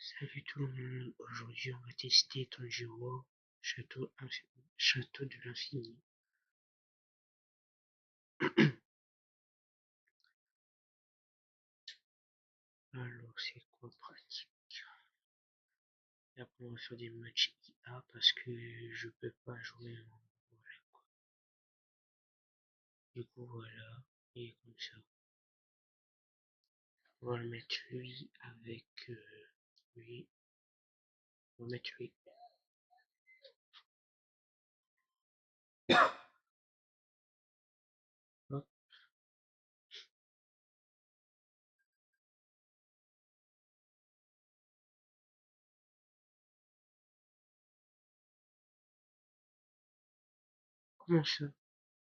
Salut tout le monde, aujourd'hui on va tester Tanjiro, château de l'infini. Alors c'est quoi pratique? Et après on va faire des matchs IA parce que je peux pas jouer en voilà quoi. Du coup voilà, et comme ça. On va le mettre lui avec lui. On va mettre lui. Hop. Comment ça?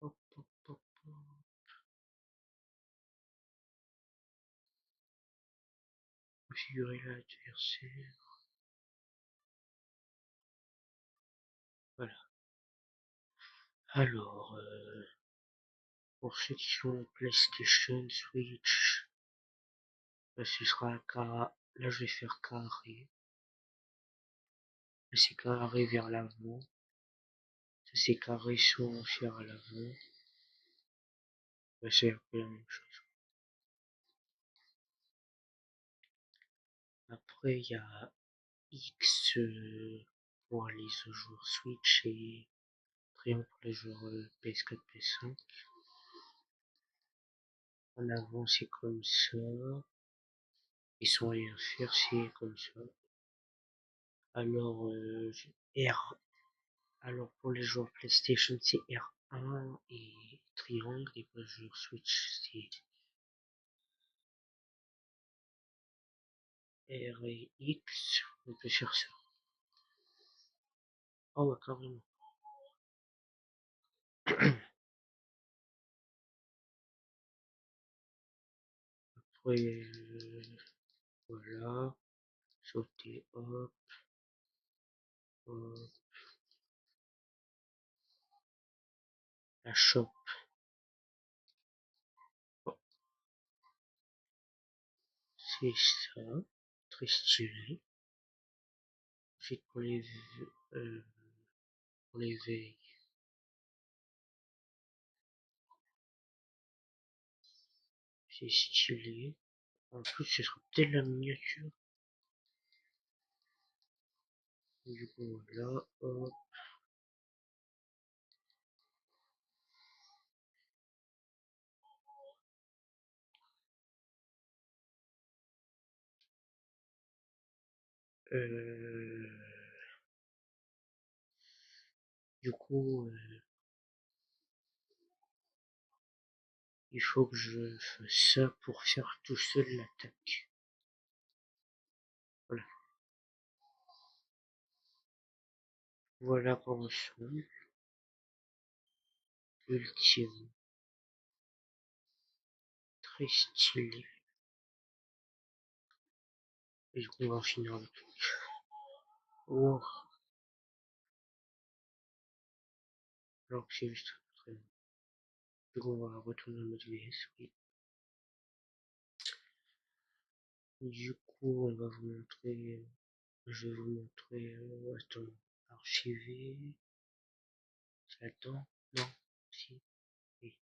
Hop, hop, hop, hop. Configurer l'adversaire. Voilà. Alors, pour ceux qui sont PlayStation, Switch, ce sera carré. Là, je vais faire carré. Là, c'est carré vers l'avant. Ça, c'est carré sans faire à l'avant. Là, c'est un peu la même chose. Après, il y a X pour les joueurs Switch et triangle pour les joueurs PS4, PS5. En avant, c'est comme ça. Et sans rien faire, c'est comme ça. Alors, R. Alors, pour les joueurs PlayStation, c'est R1 et triangle. Et pour les joueurs Switch, c'est R et X. On peut faire ça. Oh, ouais, carrément. Après, voilà. Sauter, hop, hop. La chope. Oh, c'est ça. Très stylé. Ensuite, pour les veilles. C'est stylé. En plus, ce sera peut-être la miniature. Du coup, voilà, hop. Euh, du coup, il faut que je fasse ça pour faire tout seul l'attaque. Voilà. Voilà comment ça. Ultime. Très stylé. Et du coup, on va finir le truc. Oh, alors que c'est juste très bon. Du coup, on va retourner en mode VS, oui. Du coup, on va vous montrer, je vais vous montrer, attends, archiver, attends, non, si, oui,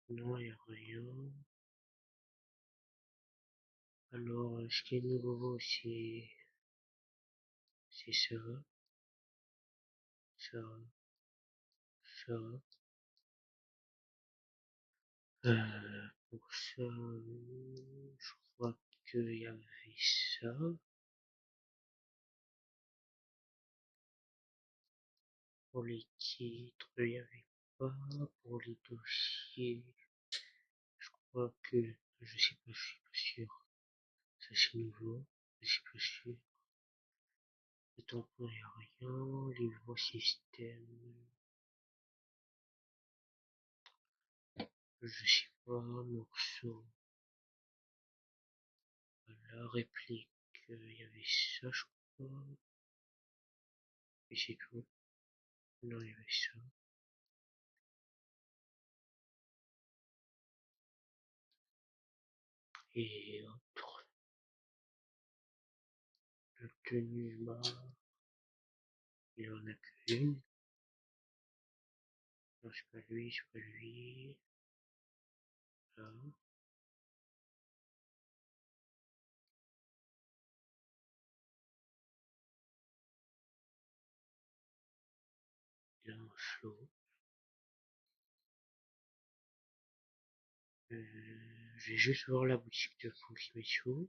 non, il n'y a rien. Alors, ce qui est nouveau, c'est ça, ça, ça. Pour ça, je crois qu'il y avait ça. Pour les titres, il n'y avait pas. Pour les dossiers, je crois que, je sais pas, je suis pas sûr. Ça c'est nouveau, je suis pas sûr. Les tampons, il n'y a rien. Les voix système, je sais pas. Morceau, voilà. Réplique, il y avait ça, je crois. Et c'est tout. Non, il y avait ça. Et hop. tenue, bah, il en a qu'une. Non, c'est pas lui, c'est pas lui. Là. Il a un flot. Je vais juste voir la boutique de Funkimetsu.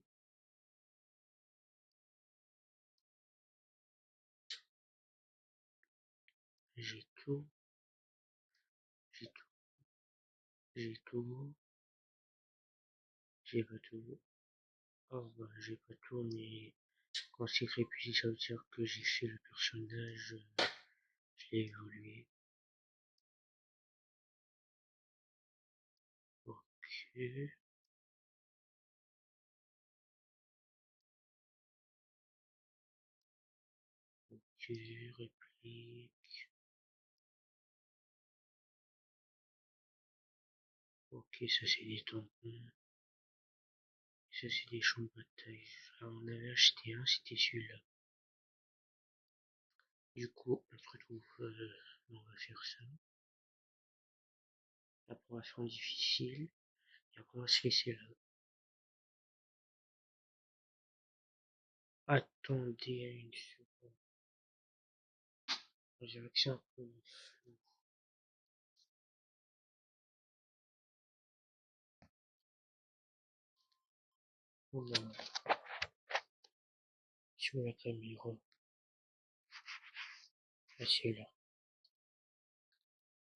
J'ai tout, j'ai tout, j'ai tout, j'ai pas tout. Oh bah j'ai pas tout, mais quand c'est crépusé, ça veut dire que j'ai fait le personnage, je l'ai évolué. Ok, ok, réplique. Ok, ça c'est des tampons. Ça c'est des champs de bataille. Alors on avait acheté un, c'était celui-là. Du coup, on se retrouve, on va faire ça. Apparition difficile. Et on va se laisser là. Attendez une seconde. On dirait que c'est un peu flou. Oula, sur la caméra. Là, c'est là.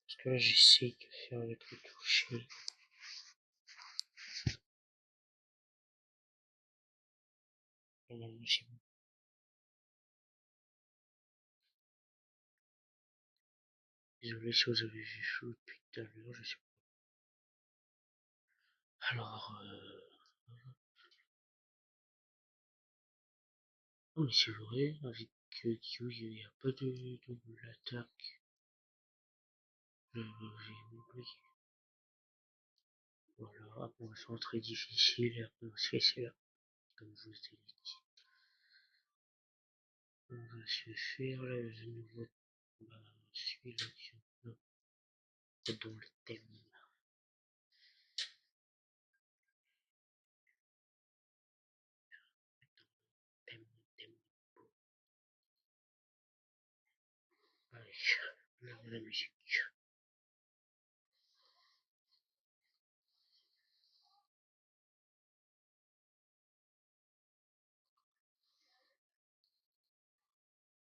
Parce que là, j'essaye de faire avec le toucher. Normalement, c'est bon. Désolé si vous avez vu flou depuis tout à l'heure, je sais pas. Alors, non, mais c'est vrai, avec Kyu, il n'y a pas de double attaque. J'ai oublié. Voilà, après, on va faire très difficile, et après, on va se laisser là, comme je vous ai dit. On va se faire là, le nouveau, bah, celui-là, non, dans le thème. Thème, thème. Allez, on a la musique.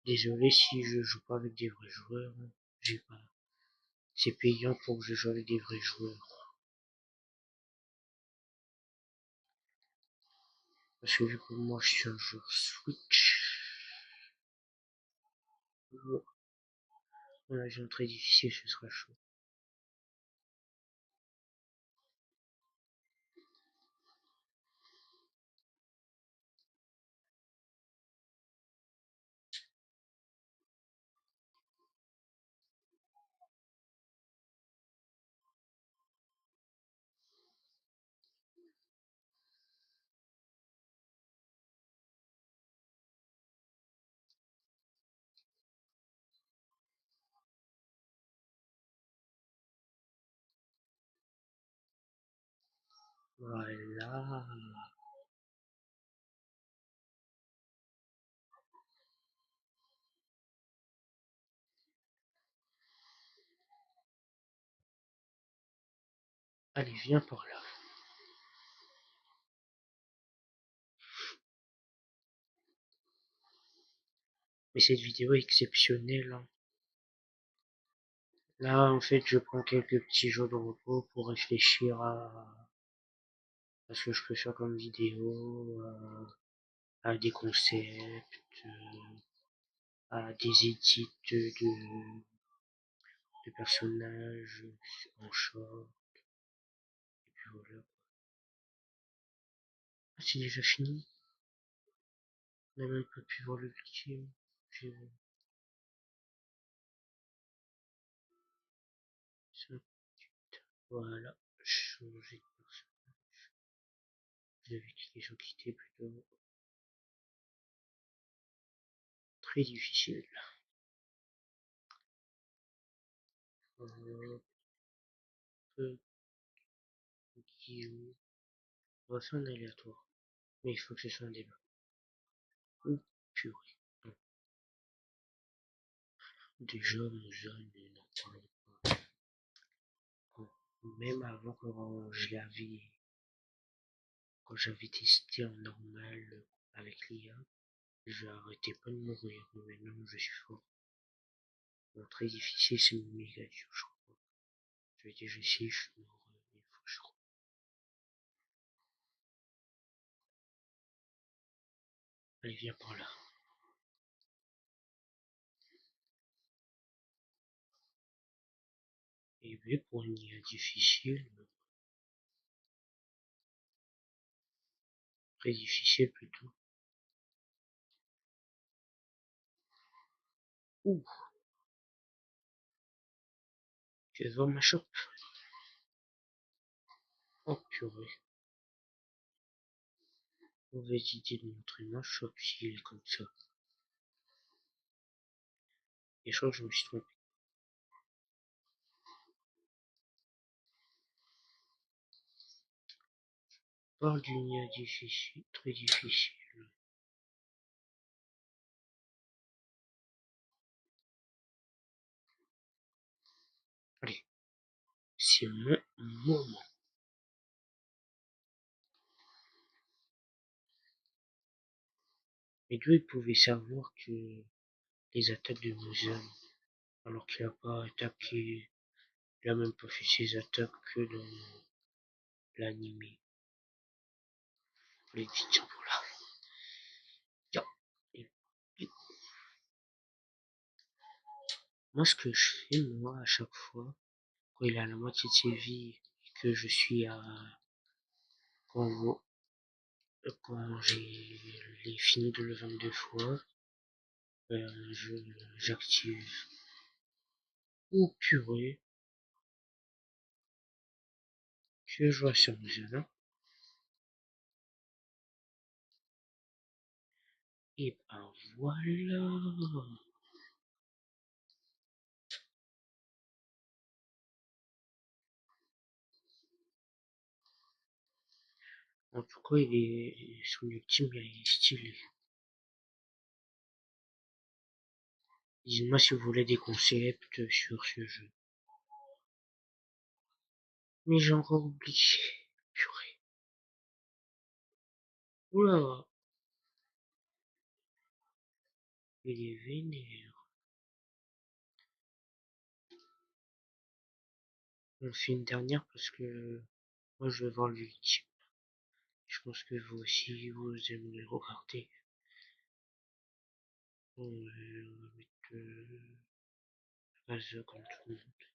Désolé si je joue pas avec des vrais joueurs, j'ai pas. C'est payant pour que je joue avec des vrais joueurs. Parce que vu que moi je suis un joueur Switch, on a une très difficile, ce sera chaud. Voilà. Allez, viens par là. Mais cette vidéo est exceptionnelle, hein. Là, en fait, je prends quelques petits jours de repos pour réfléchir à ce que je peux faire comme vidéo, à des concepts, à des édits de personnages en short, et puis voilà. Ah, c'est déjà fini? On n'a même pas pu voir l'ultime. Voilà, changer de personnage. Je devais cliquer sur quitter plutôt. très difficile. Euh, Guillaume. On va faire un aléatoire. Mais il faut que ce soit un débat. Ou purée. Non. Déjà, Mozart n'en parle pas. Bon, même avant quand j'avais testé en normal avec l'IA, j'arrêtais pas de mourir. Mais maintenant, je suis fort. Bon, très difficile, c'est méga dur, je crois. J'ai déjà essayé, je suis mort une fois, je crois. Allez, viens par là. Et bien, pour une IA difficile, très difficile plutôt. Ouh, tu veux voir ma chope? Oh purée, mauvaise idée de montrer ma chope s'il est comme ça. Et je crois que je me suis trompé. Parle d'une IA difficile, très difficile. Allez, c'est mon moment. Mais d'où il pouvait savoir que les attaques de Muzan, alors qu'il a pas attaqué, il a même pas fait ses attaques que dans l'animé. Allez, vite, tiens, voilà. Tiens. Et moi, ce que je fais, moi, à chaque fois, quand il a la moitié de ses vies, et que je suis à, quand, quand j'ai les fini de le 22 fois, j'active. Oh purée, que je vois sur le jeu, hein. Et ben voilà. En tout cas, son ultime, il est stylé. Dites-moi si vous voulez des concepts sur ce jeu. Mais j'ai encore oublié. Purée. Oula, il est vénère. On fait une dernière parce que moi je veux voir l'ultime. Je pense que vous aussi, vous aimez regarder. On va mettre Raza comme tout le monde.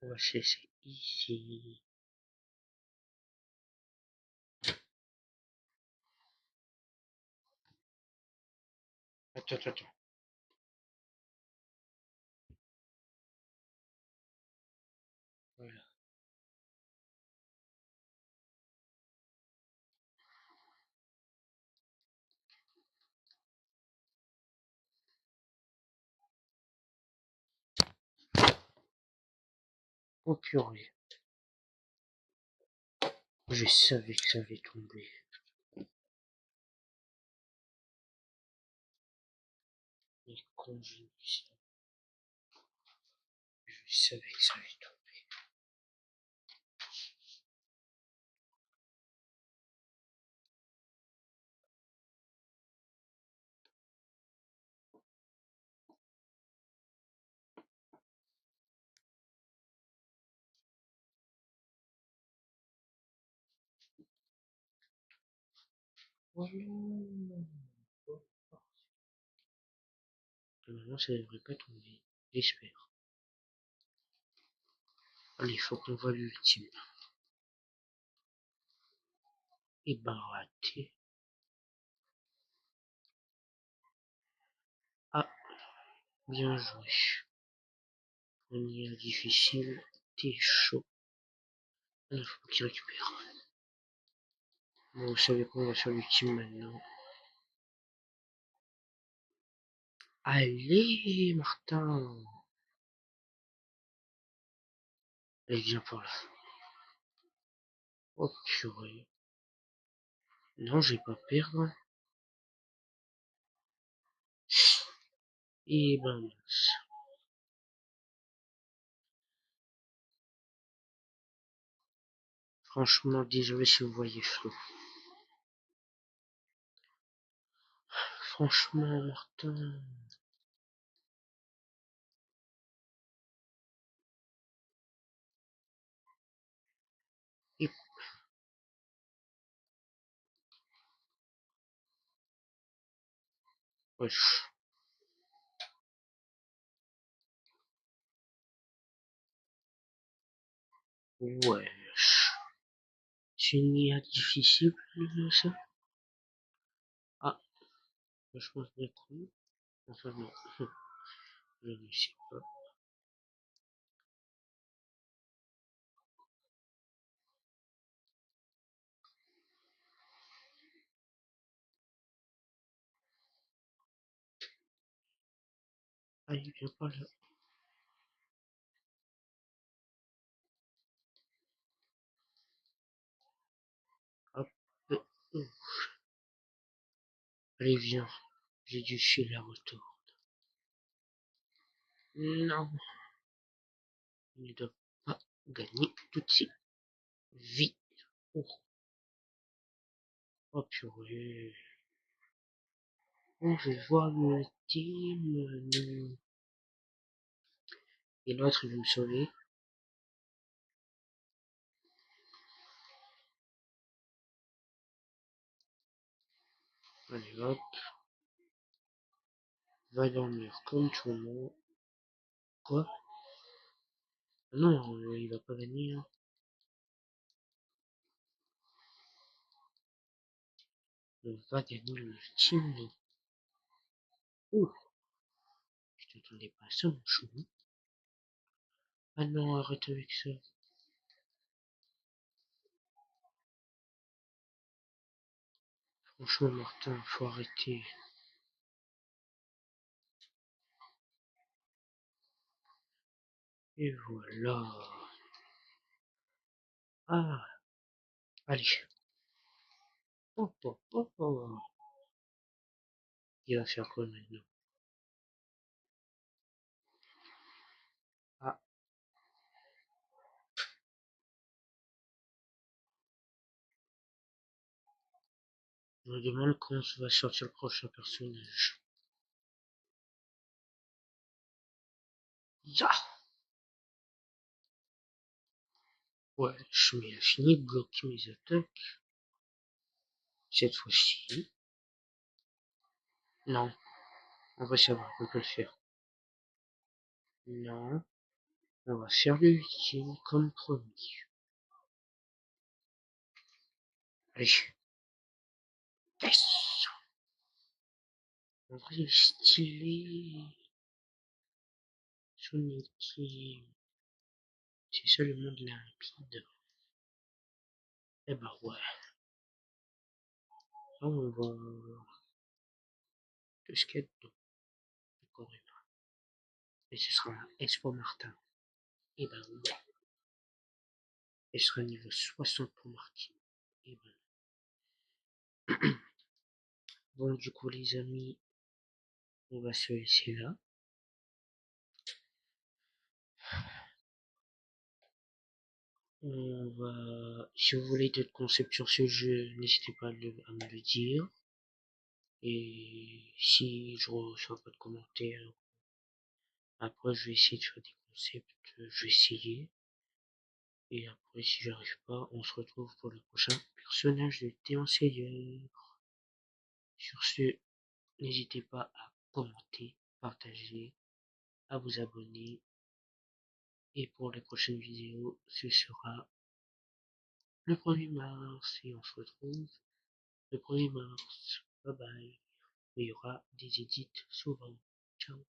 On va se laisser ici. Attends. Voilà. Oh purée. Je savais que ça allait tomber. Mais quand je savais que ça allait tomber. Voilà. Normalement, ça devrait pas tomber. J'espère. Allez, faut qu'on voit l'ultime. Et ben raté. Ah, bien joué. On y a difficile. T'es chaud. Il faut qu'il récupère. Bon, vous savez qu'on va faire l'ultime maintenant. Allez, Martin. Allez, viens par là. Oh, purée. Non, je vais pas perdre. Et ben mince. Franchement, désolé si vous voyez flou. Franchement, Martin. Et wesh. Wesh. C'est une IA difficile, ça? Ah, je pense bien que oui. Enfin, non. Je ne sais pas. Allez, viens pas là. Hop. Euh, Allez, viens. J'ai dû filer la retour. Non. Il ne doit pas gagner tout de suite. Vite. Oh, oh purée. On va voir le team. Non. Et l'autre, il veut me sauver. Allez, hop. Va dormir comme tout le monde. Quoi? Non, il va pas gagner. Hein. Il va gagner le team. Ouh, je t'attendais pas à ça, mon chou. Ah non, arrête avec ça. Franchement, Martin, faut arrêter. Et voilà. Ah, allez. Oh, oh, oh, oh. Il va faire quoi maintenant? Ah, je me demande quand va sortir le prochain personnage. Ya! Ouais, je il a fini de bloquer mes attaques. Cette fois-ci. Non, on va savoir, on peut le faire. Non, on va faire l'ultime comme promis. Allez. Yes! En vrai, il est stylé. Son ultime. C'est ça le monde limpide. Eh ben ouais. Là, on va le skate de Corée. Et ce sera un S pour Martin. Et ben ouais. Et ce sera niveau 60 pour Martin. Et ben. Bon, du coup, les amis, on va se laisser là. On va, si vous voulez d'autres concepts sur ce jeu, n'hésitez pas à me le dire. Et si je reçois pas de commentaires, après je vais essayer de faire des concepts, je vais essayer. Et après, si j'arrive pas, on se retrouve pour le prochain personnage de Théon Seigneur. Sur ce, n'hésitez pas à commenter, partager, à vous abonner. Et pour les prochaines vidéos, ce sera le 1er mars. Et on se retrouve le 1er mars. Bye bye. Il y aura des édits souvent. Ciao.